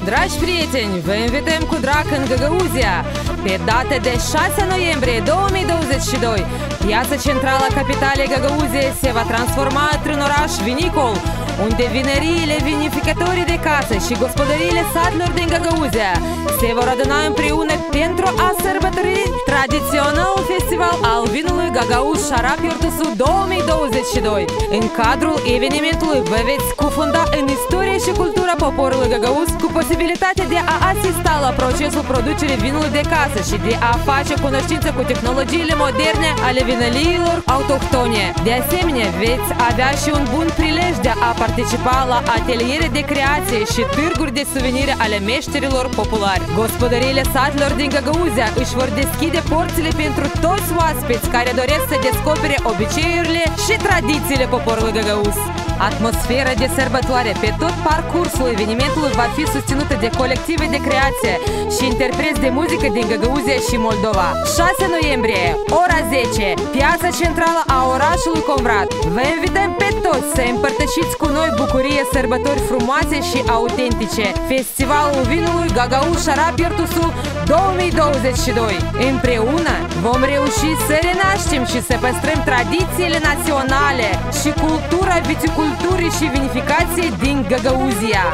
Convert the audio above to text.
Dragi prieteni, vă invităm cu drag în Găgăuzia. Pe data de 6 noiembrie 2022, piața centrală a capitalei Găgăuziei se va transforma într-un oraș vinicol, unde vineriile, vinificatorii de casă și gospodăriile satilor din Găgăuzia se vor aduna împreună pentru a sărbători tradiționalul festival al vinului Găgăuz Șarap Iortusu 2022. În cadrul evenimentului vă veți cufunda în istorie și cultura poporului Găgăuz, cu posibilitatea de a asista la procesul producerii vinului de casă și de a face cunoștință cu tehnologiile moderne ale vinăliilor autohtone. De asemenea, veți avea și un bun prilej de a participa la ateliere de creație și târguri de suvenire ale meșterilor populari. Gospodăriile satilor din Găgăuzia își vor deschide porțile pentru toți oaspeți care doresc să descopere obiceiurile și tradițiile poporului Găgăuz. Atmosfera de sărbătoare pe tot parcursul evenimentului va fi susținută de colective de creație și interpreți de muzică din Găgăuzia și Moldova. 6 noiembrie, ora 10, piața centrală a orașului Comrat. Vă invităm pe toți să împărtășiți cu noi bucurie, sărbători frumoase și autentice. Festivalul vinului Găgăuz Șarap Iortusu 2022. Împreună vom reuși să renaștem și să păstrăm tradițiile naționale și cultura viticulturii și vinificației din Găgăuzia.